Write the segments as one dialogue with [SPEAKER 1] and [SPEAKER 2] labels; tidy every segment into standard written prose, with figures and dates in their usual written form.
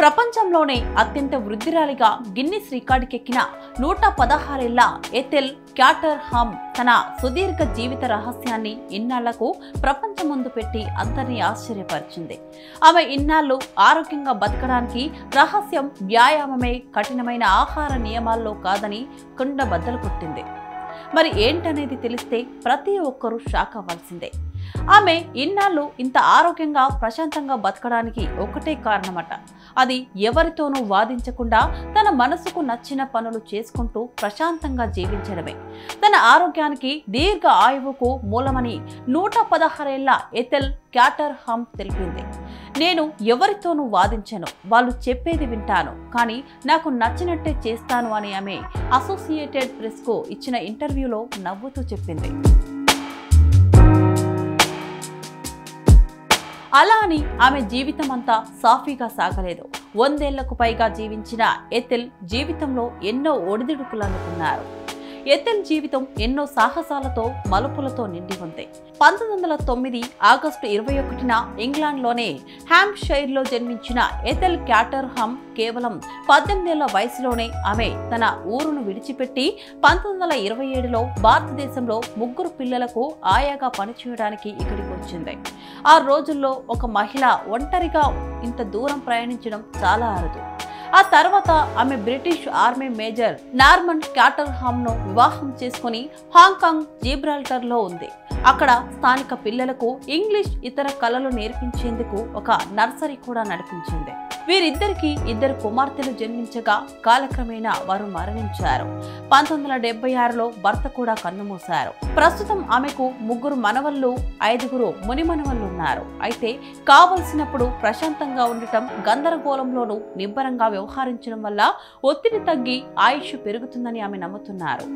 [SPEAKER 1] ప్రపంచంలోనే అత్యంత వృద్ధిరాలిగా గిన్నిస్ రికార్డుకెక్కిన 116 ఏళ్ల ఎథెల్ క్యాటర్హామ్ తన సుదీర్ఘ జీవిత రహస్యాన్ని ఇన్నాళ్లకు ప్రపంచం ముందు పెట్టి అందరినీ ఆశ్చర్యపరిచింది. ఆమె ఇన్నాళ్లు ఆరోగ్యంగా బతకడానికి రహస్యం వ్యాయామమే, కఠినమైన ఆహార నియమాల్లో కాదని కుండబద్దలు కొట్టింది. మరి ఏంటనేది తెలిస్తే ప్రతి ఒక్కరూ షాక్ అవ్వాల్సిందే. ఆమె ఇన్నాళ్ళు ఇంత ఆరోగ్యంగా ప్రశాంతంగా బతకడానికి ఒకటే కారణమట. అది ఎవరితోనూ వాదించకుండా తన మనసుకు నచ్చిన పనులు చేసుకుంటూ ప్రశాంతంగా జీవించడమే. తన ఆరోగ్యానికి, దీర్ఘ ఆయువుకు మూలమని 116 ఏళ్ల ఎథెల్ క్యాటర్హామ్ తెలిపింది. నేను ఎవరితోనూ వాదించను, వాళ్ళు చెప్పేది వింటాను, కానీ నాకు నచ్చినట్టే చేస్తాను అని ఆమె అసోసియేటెడ్ ప్రెస్కు ఇచ్చిన ఇంటర్వ్యూలో నవ్వుతూ చెప్పింది. అలా అని ఆమె జీవితం అంతా సాఫీగా సాగలేదు. 100 ఏళ్లకు పైగా జీవించిన ఎథెల్ జీవితంలో ఎన్నో ఒడిదుడుకులు అందుకున్నారు. ఎథెల్ జీవితం ఎన్నో సాహసాలతో, మలుపులతో నిండి ఉంది. 1909 ఆగస్టు 21న ఇంగ్లాండ్లోనే హ్యాంప్షైర్లో జన్మించిన ఎథెల్ క్యాటర్హామ్ కేవలం 18 ఏళ్ల వయసులోనే ఆమె తన ఊరును విడిచిపెట్టి 1927లో భారతదేశంలో 3 పిల్లలకు ఆయాగా పనిచేయడానికి ఇక్కడికి వచ్చింది. ఆ రోజుల్లో ఒక మహిళ ఒంటరిగా ఇంత దూరం ప్రయాణించడం చాలా అరుదు. ఆ తర్వాత ఆమె బ్రిటిష్ ఆర్మీ మేజర్ నార్మన్ క్యాటర్హామ్ను వివాహం చేసుకుని హాంకాంగ్, జిబ్రాల్టర్లో ఉంది. అక్కడ స్థానిక పిల్లలకు ఇంగ్లీష్, ఇతర కళలు నేర్పించేందుకు ఒక నర్సరీ కూడా నడిపించింది. వీరిద్దరికి 2 కుమార్తెలు జన్మించగా కాలక్రమేణా వారు మరణించారు. 1976లో భర్త కూడా కన్నుమూశారు. ప్రస్తుతం ఆమెకు 3 మనవళ్లు, 5 మునిమనవళ్లు ఉన్నారు. అయితే కావలసినప్పుడు ప్రశాంతంగా ఉండటం, గందరగోళంలోనూ నిబ్బరంగా వ్యవహరించడం వల్ల ఒత్తిడి తగ్గి ఆయుష్ పెరుగుతుందని ఆమె నమ్ముతున్నారు.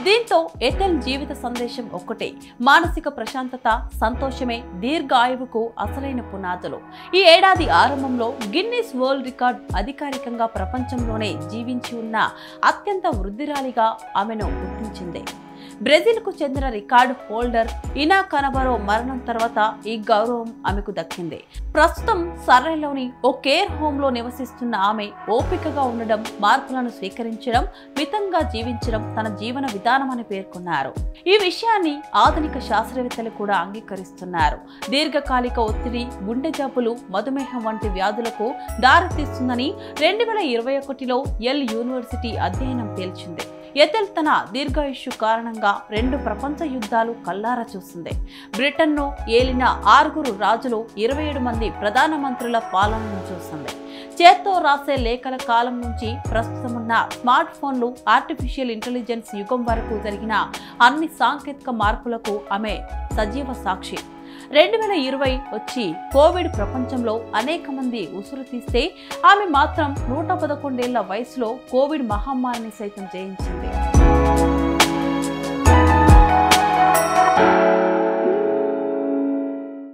[SPEAKER 1] దీంతో ఎథెల్ జీవిత సందేశం ఒక్కటే: మానసిక ప్రశాంతత, సంతోషమే దీర్ఘ ఆయువుకు అసలైన పునాదులు. ఈ ఏడాది ఆరంభంలో గిన్నిస్ వరల్డ్ రికార్డ్ అధికారికంగా ప్రపంచంలోనే జీవించి ఉన్న అత్యంత వృద్ధిరాలిగా ఆమెను గుర్తించింది. బ్రెజిల్కు చెందిన రికార్డు హోల్డర్ ఇనా కనబరో మరణం తర్వాత ఈ గౌరవం ఆమెకు దక్కింది. ప్రస్తుతం సర్రేలోని ఓ కేర్ హోంలో నివసిస్తున్న ఆమె ఓపికగా ఉండడం, మార్పులను స్వీకరించడం, మితంగా జీవించడం తన జీవన విధానమని పేర్కొన్నారు. ఈ విషయాన్ని ఆధునిక శాస్త్రవేత్తలు కూడా అంగీకరిస్తున్నారు. దీర్ఘకాలిక ఒత్తిడి, గుండె జబ్బులు, మధుమేహం వంటి వ్యాధులకు దారితీస్తుందని 2021లో యెల్ యూనివర్సిటీ అధ్యయనం తేల్చింది. ఎథెల్ తన దీర్ఘాయుష్యు కారణంగా 2 ప్రపంచ యుద్ధాలు కల్లారా చూసింది. బ్రిటన్ను ఏలిన 6 రాజులు, 27 మంది ప్రధానమంత్రుల పాలనను చూసింది. చేత్తో రాసే లేఖల కాలం నుంచి ప్రస్తుతమున్న స్మార్ట్ ఫోన్లు, ఆర్టిఫిషియల్ ఇంటెలిజెన్స్ యుగం వరకు జరిగిన అన్ని సాంకేతిక మార్పులకు ఆమె సజీవ సాక్షి. 2020 వచ్చి కోవిడ్ ప్రపంచంలో అనేక మంది ఉసురు తీస్తే ఆమె మాత్రం 111 ఏళ్ల వయసులో కోవిడ్ మహమ్మారిని సైతం జయించింది.